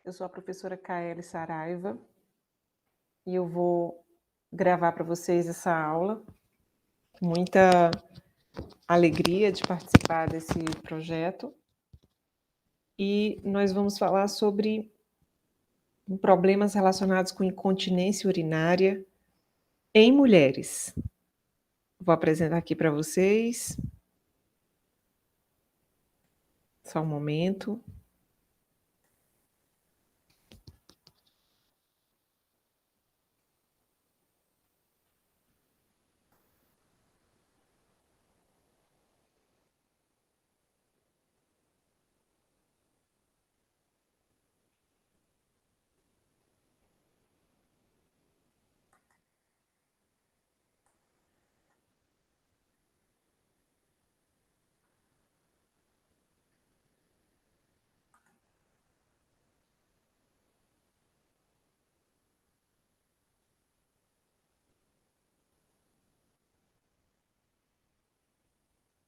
Eu sou a professora Kaeli Saraiva e eu vou gravar para vocês essa aula. Muita alegria de participar desse projeto. E nós vamos falar sobre problemas relacionados com incontinência urinária em mulheres. Vou apresentar aqui para vocês. Só um momento.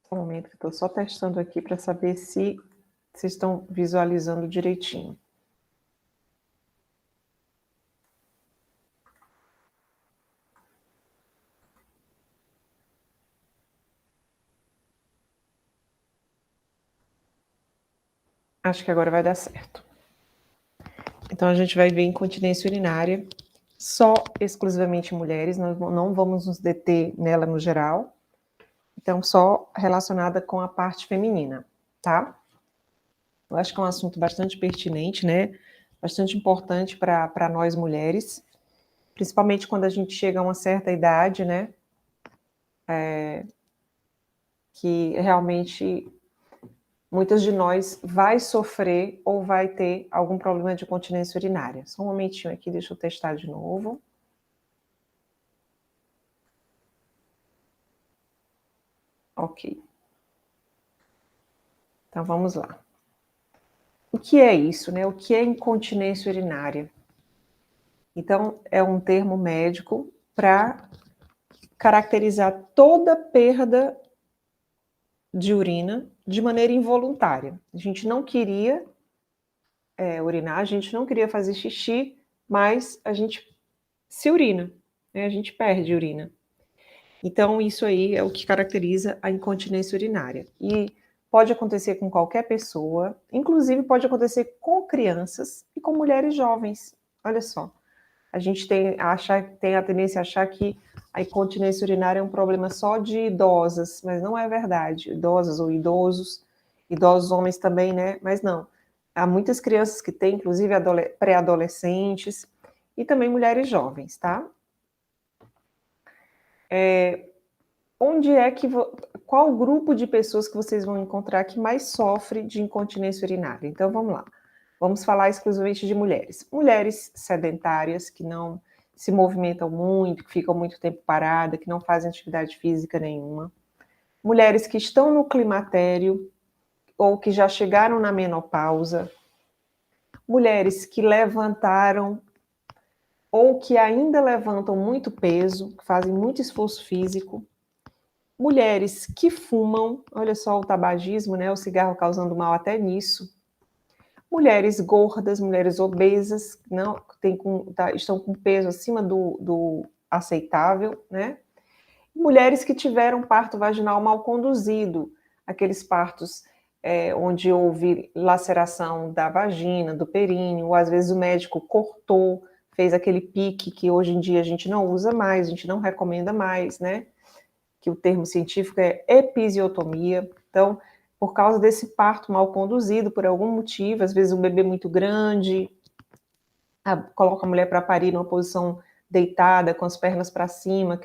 Só um momento que eu estou só testando aqui para saber se vocês estão visualizando direitinho. Acho que agora vai dar certo. Então, a gente vai ver incontinência urinária só exclusivamente em mulheres, nós não vamos nos deter nela no geral. Então, só relacionada com a parte feminina, tá? Eu acho que é um assunto bastante pertinente, né? Bastante importante para nós mulheres, principalmente quando a gente chega a uma certa idade, né? Que realmente muitas de nós vai sofrer ou vai ter algum problema de incontinência urinária. Só um momentinho aqui, deixa eu testar de novo. Ok. Então, vamos lá. O que é isso, né? O que é incontinência urinária? Então, é um termo médico para caracterizar toda perda de urina de maneira involuntária. A gente não queria urinar, a gente não queria fazer xixi, mas a gente se urina, né? A gente perde urina. Então, isso aí é o que caracteriza a incontinência urinária. E pode acontecer com qualquer pessoa, inclusive pode acontecer com crianças e com mulheres jovens. Olha só, a gente tem a tendência a achar que a incontinência urinária é um problema só de idosas, mas não é verdade. Idosas ou idosos homens também, né? Mas não. Há muitas crianças que têm, inclusive pré-adolescentes, e também mulheres jovens, tá? Qual o grupo de pessoas que vocês vão encontrar que mais sofre de incontinência urinária? Então, vamos lá. Vamos falar exclusivamente de mulheres. Mulheres sedentárias, que não se movimentam muito, que ficam muito tempo paradas, que não fazem atividade física nenhuma. Mulheres que estão no climatério ou que já chegaram na menopausa. Mulheres que levantaram ou que ainda levantam muito peso, que fazem muito esforço físico. Mulheres que fumam, olha só o tabagismo, né? O cigarro causando mal até nisso. Mulheres gordas, mulheres obesas, não, estão com peso acima do aceitável, né? Mulheres que tiveram parto vaginal mal conduzido, aqueles partos onde houve laceração da vagina, do períneo, ou às vezes o médico cortou, fez aquele pique que hoje em dia a gente não usa mais, a gente não recomenda mais, né? Que o termo científico é episiotomia. Então, por causa desse parto mal conduzido, por algum motivo, às vezes um bebê muito grande, coloca a mulher para parir numa posição deitada, com as pernas para cima,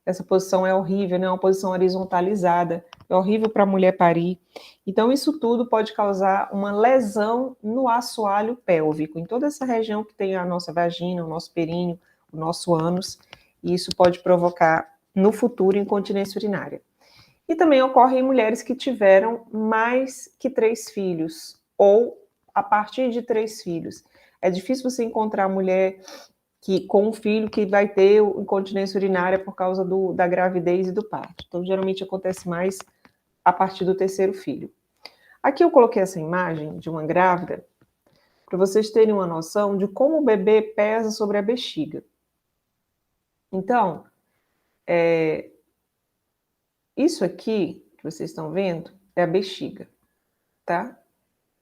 essa posição é horrível, né? Uma posição horizontalizada, é horrível para a mulher parir. Então, isso tudo pode causar uma lesão no assoalho pélvico, em toda essa região que tem a nossa vagina, o nosso períneo, o nosso ânus, e isso pode provocar, no futuro, incontinência urinária. E também ocorre em mulheres que tiveram mais que 3 filhos, ou a partir de 3 filhos. É difícil você encontrar mulher com um filho que vai ter incontinência urinária por causa da gravidez e do parto. Então, geralmente acontece mais a partir do 3º filho. Aqui eu coloquei essa imagem de uma grávida para vocês terem uma noção de como o bebê pesa sobre a bexiga. Então, isso aqui que vocês estão vendo é a bexiga, tá?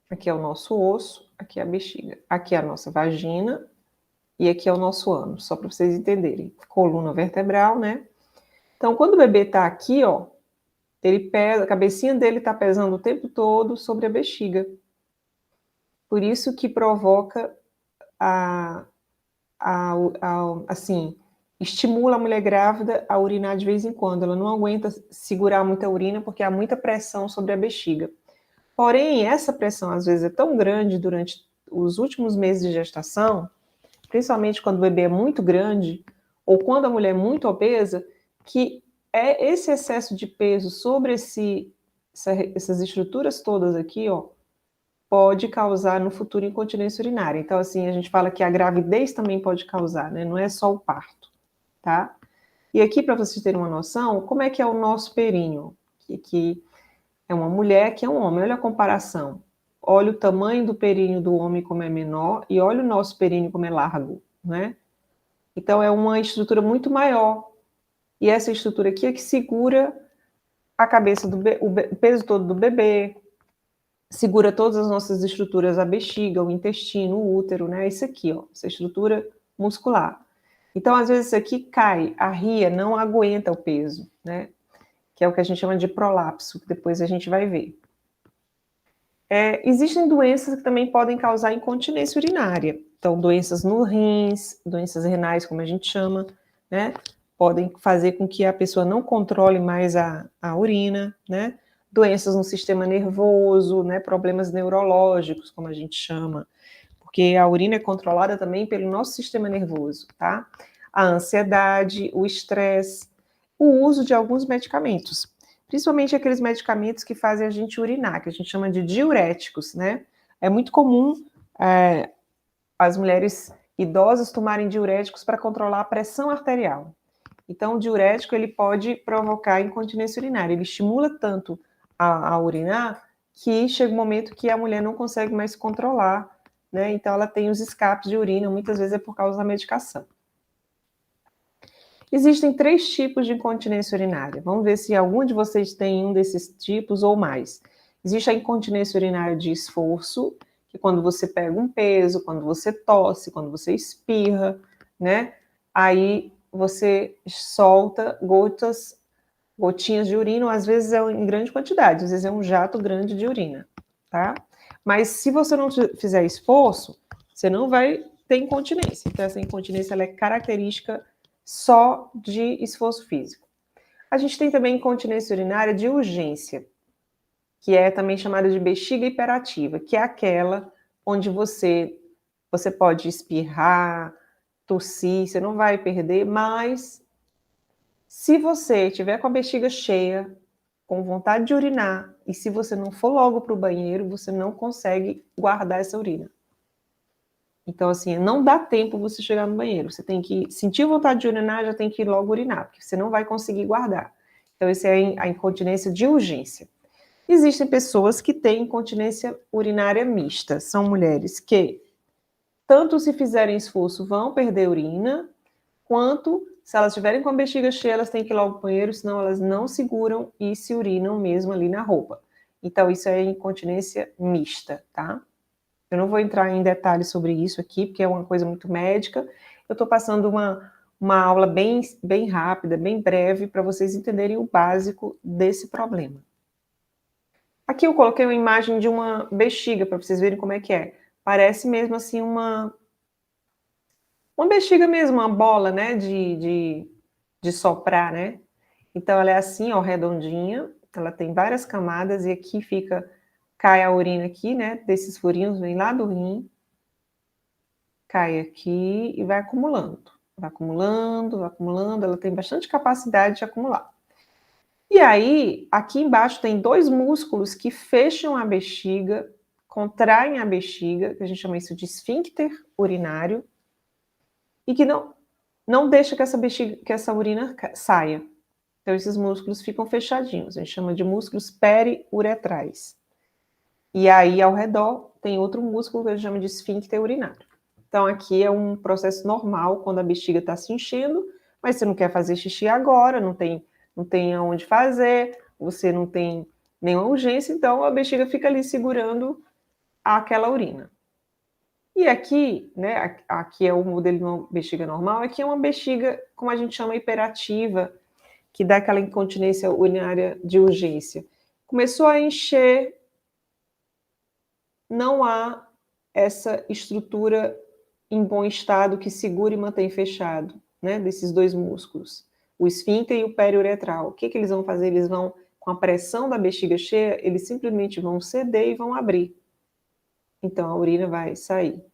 Aqui é o nosso osso, aqui é a bexiga. Aqui é a nossa vagina e aqui é o nosso ânus, só para vocês entenderem. Coluna vertebral, né? Então, quando o bebê tá aqui, ó, ele pesa, a cabecinha dele tá pesando o tempo todo sobre a bexiga. Por isso que provoca assim, estimula a mulher grávida a urinar de vez em quando. Ela não aguenta segurar muita urina porque há muita pressão sobre a bexiga. Porém, essa pressão às vezes é tão grande durante os últimos meses de gestação, principalmente quando o bebê é muito grande ou quando a mulher é muito obesa, que é esse excesso de peso sobre essas estruturas todas aqui, ó, pode causar no futuro incontinência urinária. Então, assim, a gente fala que a gravidez também pode causar, né? Não é só o parto, tá? E aqui, para vocês terem uma noção, como é que é o nosso períneo? Que é uma mulher, que é um homem. Olha a comparação. Olha o tamanho do períneo do homem como é menor e olha o nosso períneo como é largo, né? Então, é uma estrutura muito maior. E essa estrutura aqui é que segura a cabeça o peso todo do bebê, segura todas as nossas estruturas, a bexiga, o intestino, o útero, né? Isso aqui, ó, essa estrutura muscular. Então, às vezes, isso aqui cai, a ria não aguenta o peso, né? Que é o que a gente chama de prolapso, que depois a gente vai ver. Existem doenças que também podem causar incontinência urinária. Então, doenças no rins, doenças renais, como a gente chama, né? Podem fazer com que a pessoa não controle mais a urina, né? Doenças no sistema nervoso, né? Problemas neurológicos, como a gente chama, porque a urina é controlada também pelo nosso sistema nervoso, tá? A ansiedade, o estresse, o uso de alguns medicamentos, principalmente aqueles medicamentos que fazem a gente urinar, que a gente chama de diuréticos, né? É muito comum as mulheres idosas tomarem diuréticos para controlar a pressão arterial. Então, o diurético ele pode provocar incontinência urinária. Ele estimula tanto a urinar que chega um momento que a mulher não consegue mais controlar, né? Então, ela tem os escapes de urina, muitas vezes é por causa da medicação. Existem 3 tipos de incontinência urinária. Vamos ver se algum de vocês tem um desses tipos ou mais. Existe a incontinência urinária de esforço, que é quando você pega um peso, quando você tosse, quando você espirra, né? Aí você solta gotinhas de urina, às vezes é em grande quantidade, às vezes é um jato grande de urina, tá? Mas se você não fizer esforço, você não vai ter incontinência. Então, essa incontinência ela é característica só de esforço físico. A gente tem também incontinência urinária de urgência, que é também chamada de bexiga hiperativa, que é aquela onde você pode espirrar, tossir, você não vai perder, mas se você tiver com a bexiga cheia, com vontade de urinar, e se você não for logo para o banheiro, você não consegue guardar essa urina. Então, assim, não dá tempo você chegar no banheiro. Você tem que sentir vontade de urinar, já tem que ir logo urinar, porque você não vai conseguir guardar. Então, essa é a incontinência de urgência. Existem pessoas que têm incontinência urinária mista. São mulheres que, tanto se fizerem esforço, vão perder urina, quanto, se elas estiverem com a bexiga cheia, elas têm que ir logo ao banheiro, senão elas não seguram e se urinam mesmo ali na roupa. Então, isso é incontinência mista, tá? Eu não vou entrar em detalhes sobre isso aqui, porque é uma coisa muito médica. Eu estou passando uma aula bem rápida, bem breve, para vocês entenderem o básico desse problema. Aqui eu coloquei uma imagem de uma bexiga, para vocês verem como é que é. Parece mesmo assim uma bexiga mesmo, uma bola, né, de soprar, né? Então, ela é assim, ó, redondinha, ela tem várias camadas e aqui cai a urina aqui, né, desses furinhos, vem lá do rim, cai aqui e vai acumulando. Vai acumulando, vai acumulando, ela tem bastante capacidade de acumular. E aí, aqui embaixo tem 2 músculos que fecham a bexiga, contraem a bexiga, que a gente chama isso de esfíncter urinário, e que não deixa que essa urina saia. Então, esses músculos ficam fechadinhos. A gente chama de músculos periuretrais. E aí, ao redor, tem outro músculo que a gente chama de esfíncter urinário. Então, aqui é um processo normal quando a bexiga está se enchendo, mas você não quer fazer xixi agora, não tem aonde fazer, você não tem nenhuma urgência, então a bexiga fica ali segurando aquela urina. E aqui, né, aqui é o modelo de uma bexiga normal, aqui é uma bexiga, como a gente chama, hiperativa, que dá aquela incontinência urinária de urgência. Começou a encher, não há essa estrutura em bom estado que segura e mantém fechado, né, desses dois músculos, o esfíncter e o periuretral. O que eles vão fazer? Eles vão, com a pressão da bexiga cheia, eles simplesmente vão ceder e vão abrir. Então a urina vai sair,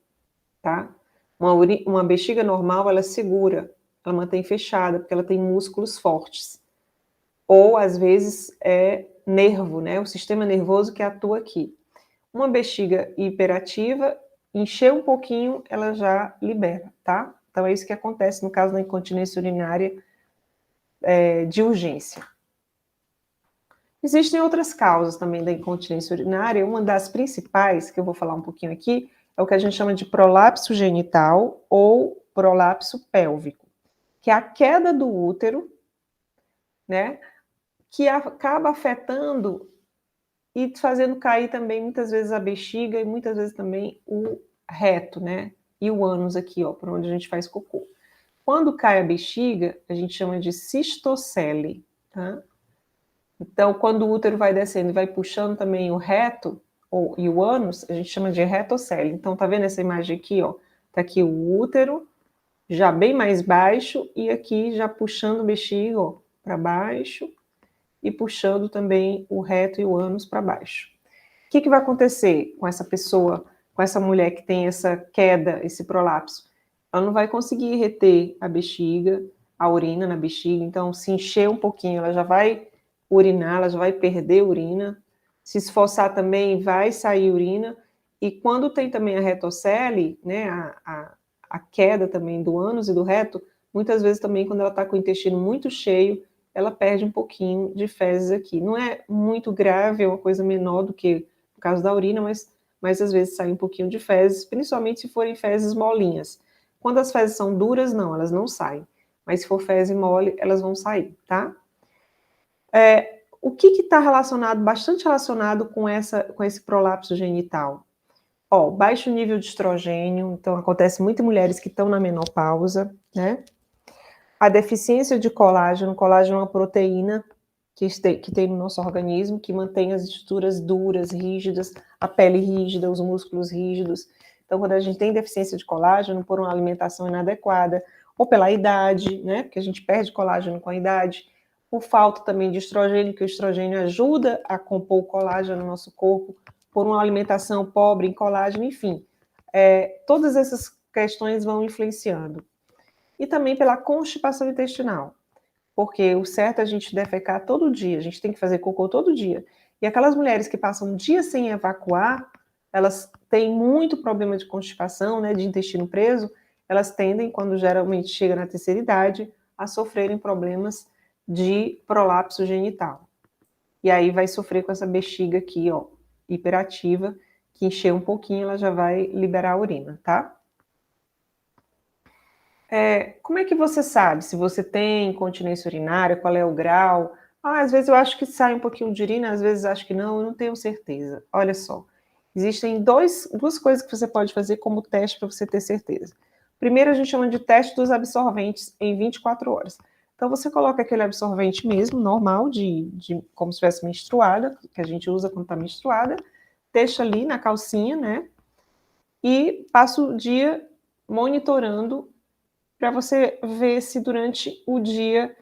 tá? Uma bexiga normal, ela segura, ela mantém fechada, porque ela tem músculos fortes. Ou, às vezes, é nervo, né? O sistema nervoso que atua aqui. Uma bexiga hiperativa, encher um pouquinho, ela já libera, tá? Então é isso que acontece no caso da incontinência urinária de urgência. Existem outras causas também da incontinência urinária. Uma das principais, que eu vou falar um pouquinho aqui, é o que a gente chama de prolapso genital ou prolapso pélvico, que é a queda do útero, né, que acaba afetando e fazendo cair também muitas vezes a bexiga e muitas vezes também o reto, né, e o ânus aqui, ó, por onde a gente faz cocô. Quando cai a bexiga, a gente chama de cistocele, tá? Então, quando o útero vai descendo e vai puxando também o reto e o ânus, a gente chama de retocele. Então, tá vendo essa imagem aqui, ó? Tá aqui o útero, já bem mais baixo, e aqui já puxando o bexiga, ó, para baixo, e puxando também o reto e o ânus para baixo. O que vai acontecer com essa pessoa, com essa mulher que tem essa queda, esse prolapso? Ela não vai conseguir reter a bexiga, a urina na bexiga, então se encher um pouquinho, ela já vai urinar, ela já vai perder urina. Se esforçar também, vai sair urina. E quando tem também a retocele, né, a queda também do ânus e do reto, muitas vezes também quando ela está com o intestino muito cheio, ela perde um pouquinho de fezes aqui. Não é muito grave, é uma coisa menor do que no caso da urina, mas às vezes sai um pouquinho de fezes, principalmente se forem fezes molinhas. Quando as fezes são duras, não, elas não saem. Mas se for fezes mole, elas vão sair, tá? O que está relacionado, bastante relacionado com esse prolapso genital? Ó, baixo nível de estrogênio, então acontece muito em mulheres que estão na menopausa, né? A deficiência de colágeno. Colágeno é uma proteína que tem no nosso organismo, que mantém as estruturas duras, rígidas, a pele rígida, os músculos rígidos. Então, quando a gente tem deficiência de colágeno por uma alimentação inadequada, ou pela idade, né? Porque a gente perde colágeno com a idade, por falta também de estrogênio, que o estrogênio ajuda a compor o colágeno no nosso corpo, por uma alimentação pobre em colágeno, enfim. Todas essas questões vão influenciando. E também pela constipação intestinal, porque o certo é a gente defecar todo dia, a gente tem que fazer cocô todo dia. E aquelas mulheres que passam dias sem evacuar, elas têm muito problema de constipação, né, de intestino preso, elas tendem, quando geralmente chega na terceira idade, a sofrerem problemas de prolapso genital. E aí vai sofrer com essa bexiga aqui, ó, hiperativa, que encher um pouquinho, ela já vai liberar a urina, tá? Como é que você sabe se você tem incontinência urinária, qual é o grau? Às vezes eu acho que sai um pouquinho de urina, às vezes acho que não, eu não tenho certeza. Olha só, existem duas coisas que você pode fazer como teste para você ter certeza. Primeiro, a gente chama de teste dos absorventes em 24 horas. Então, você coloca aquele absorvente mesmo, normal, como se estivesse menstruada, que a gente usa quando está menstruada, deixa ali na calcinha, né? E passa o dia monitorando para você ver se durante o dia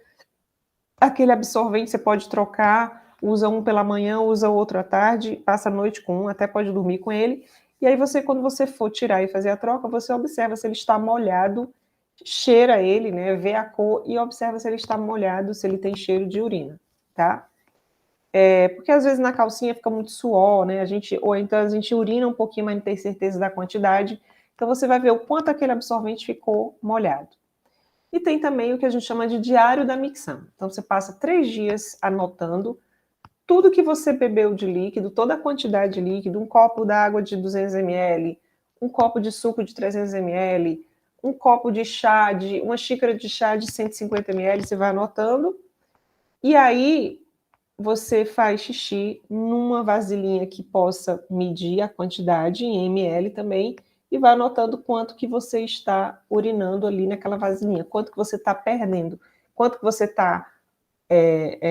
aquele absorvente você pode trocar, usa um pela manhã, usa outro à tarde, passa a noite com um, até pode dormir com ele. E aí você, quando você for tirar e fazer a troca, você observa se ele está molhado, cheira ele, né, vê a cor e observa se ele está molhado, se ele tem cheiro de urina, tá? Porque às vezes na calcinha fica muito suor, né, ou então a gente urina um pouquinho, mas não tem certeza da quantidade. Então você vai ver o quanto aquele absorvente ficou molhado. E tem também o que a gente chama de diário da micção. Então, você passa 3 dias anotando tudo que você bebeu de líquido, toda a quantidade de líquido, um copo d'água de 200 ml, um copo de suco de 300 ml, um copo de chá, uma xícara de chá de 150 ml, você vai anotando, e aí você faz xixi numa vasilhinha que possa medir a quantidade em ml também, e vai anotando quanto que você está urinando ali naquela vasilhinha, quanto que você está perdendo, quanto que você está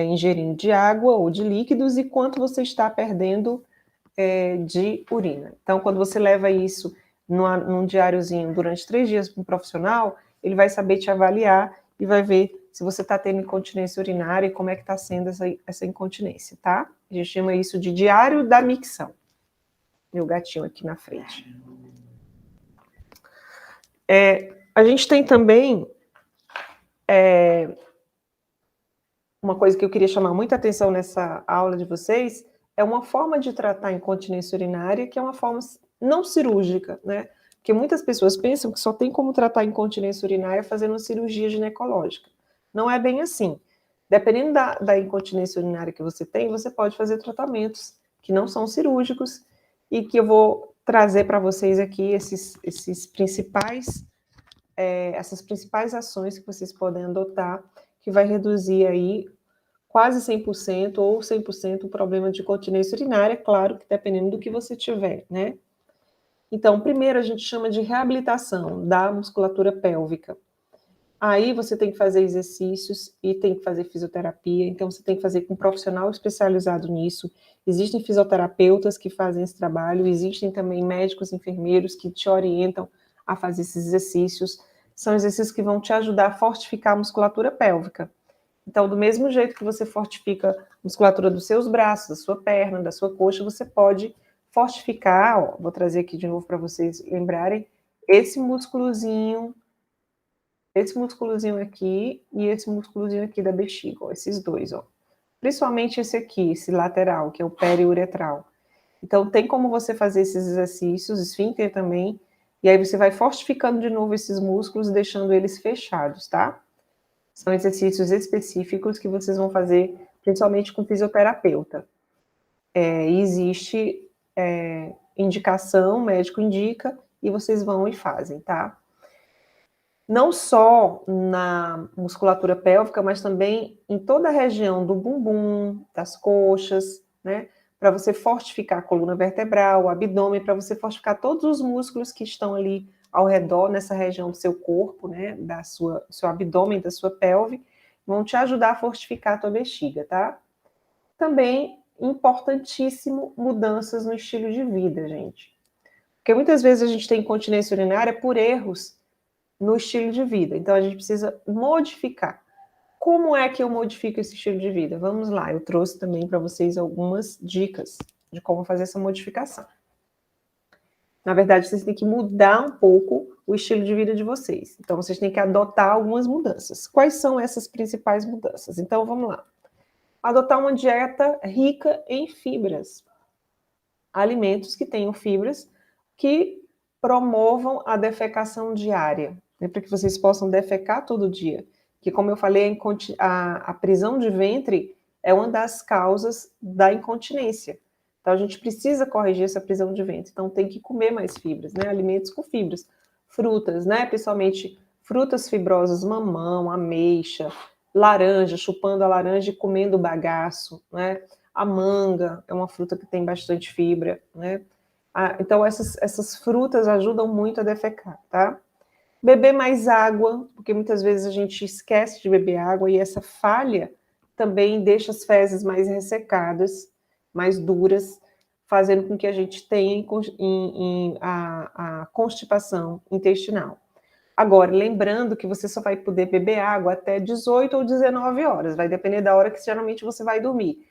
ingerindo de água ou de líquidos e quanto você está perdendo de urina. Então, quando você leva isso num diáriozinho durante 3 dias para um profissional, ele vai saber te avaliar e vai ver se você está tendo incontinência urinária e como é que está sendo essa incontinência, tá? A gente chama isso de diário da micção. Meu gatinho aqui na frente. A gente tem também uma coisa que eu queria chamar muita atenção nessa aula de vocês, é uma forma de tratar a incontinência urinária que é uma forma não cirúrgica, né? Porque muitas pessoas pensam que só tem como tratar a incontinência urinária fazendo uma cirurgia ginecológica. Não é bem assim. Dependendo da incontinência urinária que você tem, você pode fazer tratamentos que não são cirúrgicos e que eu vou trazer para vocês aqui essas principais ações que vocês podem adotar, que vai reduzir aí quase 100% ou 100% o problema de incontinência urinária, claro que dependendo do que você tiver, né? Então, primeiro a gente chama de reabilitação da musculatura pélvica. Aí você tem que fazer exercícios e tem que fazer fisioterapia, então você tem que fazer com um profissional especializado nisso. Existem fisioterapeutas que fazem esse trabalho, existem também médicos, enfermeiros que te orientam a fazer esses exercícios. São exercícios que vão te ajudar a fortificar a musculatura pélvica. Então, do mesmo jeito que você fortifica a musculatura dos seus braços, da sua perna, da sua coxa, você pode fortificar, vou trazer aqui de novo para vocês lembrarem, esse músculozinho aqui e esse músculozinho aqui da bexiga, ó, esses dois, ó. Principalmente esse aqui, esse lateral, que é o periuretral. Então, tem como você fazer esses exercícios, esfíncter também, e aí você vai fortificando de novo esses músculos, deixando eles fechados, tá? São exercícios específicos que vocês vão fazer, principalmente com fisioterapeuta. Existe indicação, o médico indica, e vocês vão e fazem, tá? Não só na musculatura pélvica, mas também em toda a região do bumbum, das coxas, né? Para você fortificar a coluna vertebral, o abdômen, para você fortificar todos os músculos que estão ali ao redor, nessa região do seu corpo, né? Do seu abdômen, da sua pelve, vão te ajudar a fortificar a tua bexiga, tá? Também, importantíssimo, mudanças no estilo de vida, gente. Porque muitas vezes a gente tem incontinência urinária por erros no estilo de vida. Então, a gente precisa modificar. Como é que eu modifico esse estilo de vida? Vamos lá, eu trouxe também para vocês algumas dicas de como fazer essa modificação. Na verdade, vocês têm que mudar um pouco o estilo de vida de vocês. Então, vocês têm que adotar algumas mudanças. Quais são essas principais mudanças? Então, vamos lá. Adotar uma dieta rica em fibras. Alimentos que tenham fibras que promovam a defecação diária, né, para que vocês possam defecar todo dia. Que, como eu falei, a prisão de ventre é uma das causas da incontinência. Então, a gente precisa corrigir essa prisão de ventre. Então, tem que comer mais fibras, né? Alimentos com fibras. Frutas, né? Principalmente frutas fibrosas, mamão, ameixa, laranja, chupando a laranja e comendo o bagaço, né? A manga é uma fruta que tem bastante fibra, né? Então, essas frutas ajudam muito a defecar, tá? Beber mais água, porque muitas vezes a gente esquece de beber água e essa falha também deixa as fezes mais ressecadas, mais duras, fazendo com que a gente tenha a constipação intestinal. Agora, lembrando que você só vai poder beber água até 18 ou 19 horas, vai depender da hora que geralmente você vai dormir.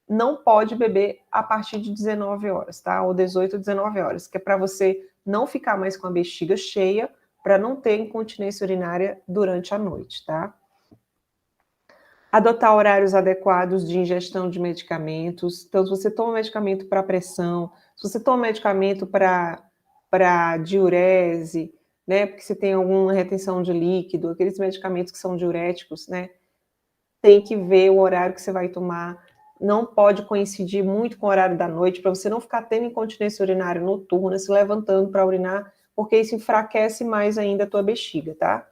Não pode beber a partir de 19 horas, tá? Ou 18 ou 19 horas, que é para você não ficar mais com a bexiga cheia, para não ter incontinência urinária durante a noite, tá? Adotar horários adequados de ingestão de medicamentos. Então, se você toma medicamento para pressão, se você toma medicamento para diurese, né, porque você tem alguma retenção de líquido, aqueles medicamentos que são diuréticos, né, tem que ver o horário que você vai tomar. não pode coincidir muito com o horário da noite, para você não ficar tendo incontinência urinária noturna, se levantando para urinar, porque isso enfraquece mais ainda a tua bexiga, tá?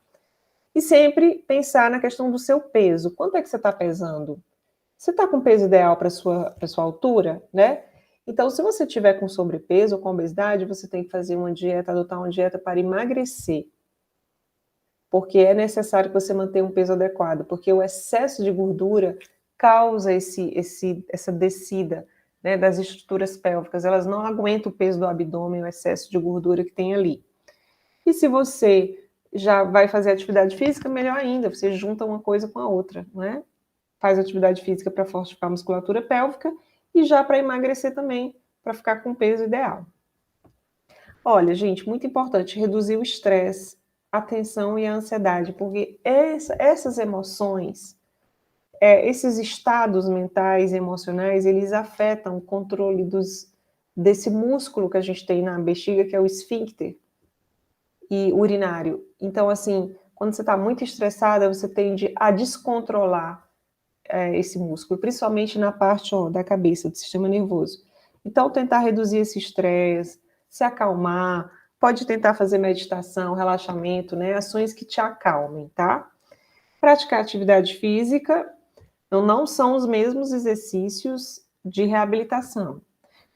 E sempre pensar na questão do seu peso. Quanto é que você está pesando? Você está com peso ideal para sua altura, né? Então, se você tiver com sobrepeso ou com obesidade, você tem que fazer uma dieta, adotar uma dieta para emagrecer. Porque é necessário que você mantenha um peso adequado, porque o excesso de gordura causa essa descida, né, das estruturas pélvicas. Elas não aguentam o peso do abdômen, o excesso de gordura que tem ali. E se você já vai fazer atividade física, melhor ainda, você junta uma coisa com a outra, não é? Faz atividade física para fortificar a musculatura pélvica e já para emagrecer também, para ficar com o peso ideal. Olha, gente, muito importante reduzir o estresse, a tensão e a ansiedade, porque essas emoções, esses estados mentais e emocionais, eles afetam o controle desse músculo que a gente tem na bexiga, que é o esfíncter e urinário. Então, assim, quando você está muito estressada, você tende a descontrolar esse músculo, principalmente na parte da cabeça, do sistema nervoso. Então, tentar reduzir esse estresse, se acalmar, pode tentar fazer meditação, relaxamento, né? Ações que te acalmem, tá? Praticar atividade física não são os mesmos exercícios de reabilitação.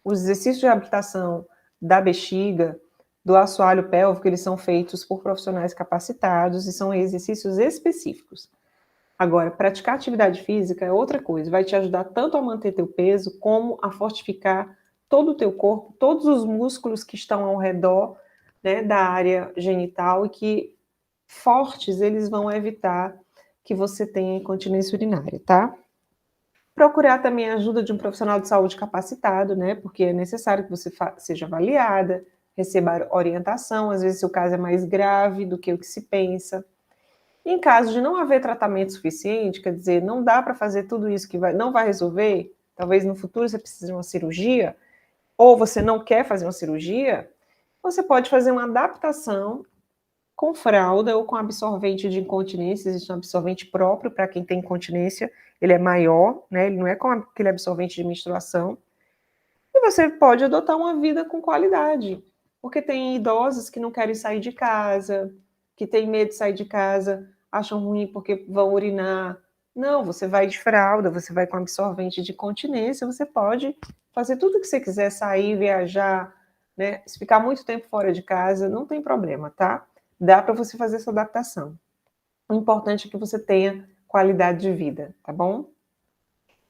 Os exercícios de reabilitação da bexiga, do assoalho pélvico, eles são feitos por profissionais capacitados e são exercícios específicos. Agora, praticar atividade física é outra coisa, vai te ajudar tanto a manter teu peso, como a fortificar todo o teu corpo, todos os músculos que estão ao redor, né, da área genital e que fortes, eles vão evitar que você tenha incontinência urinária, tá? Procurar também a ajuda de um profissional de saúde capacitado, né, porque é necessário que você seja avaliada, receba orientação, às vezes o caso é mais grave do que o que se pensa. Em caso de não haver tratamento suficiente, quer dizer, não dá para fazer tudo isso que não vai resolver, talvez no futuro você precise de uma cirurgia, ou você não quer fazer uma cirurgia, você pode fazer uma adaptação com fralda ou com absorvente de incontinência. Existe um absorvente próprio para quem tem incontinência, ele é maior, né? Ele não é com aquele absorvente de menstruação. E você pode adotar uma vida com qualidade, porque tem idosos que não querem sair de casa, que têm medo de sair de casa, acham ruim porque vão urinar. Não, você vai de fralda, você vai com absorvente de continência, você pode fazer tudo o que você quiser, sair, viajar, né? Se ficar muito tempo fora de casa, não tem problema, tá? Dá para você fazer essa adaptação. O importante é que você tenha qualidade de vida, tá bom?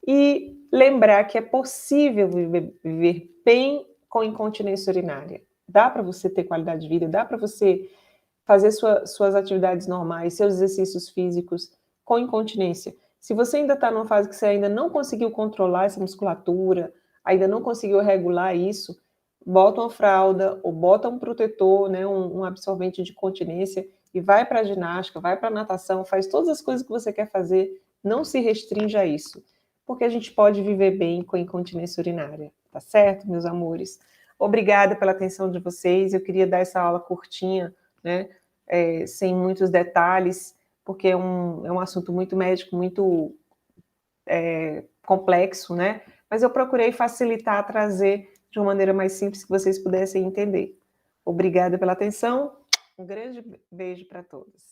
E lembrar que é possível viver bem com incontinência urinária. Dá para você ter qualidade de vida, dá para você fazer suas atividades normais, seus exercícios físicos com incontinência. Se você ainda está numa fase que você ainda não conseguiu controlar essa musculatura, ainda não conseguiu regular isso, bota uma fralda ou bota um protetor, né, um absorvente de continência e vai para a ginástica, vai para a natação, faz todas as coisas que você quer fazer, não se restringe a isso, porque a gente pode viver bem com incontinência urinária, tá certo, meus amores? Obrigada pela atenção de vocês, eu queria dar essa aula curtinha, né, sem muitos detalhes, porque é um assunto muito médico, muito complexo, né? Mas eu procurei facilitar, trazer de uma maneira mais simples que vocês pudessem entender. Obrigada pela atenção, um grande beijo para todos.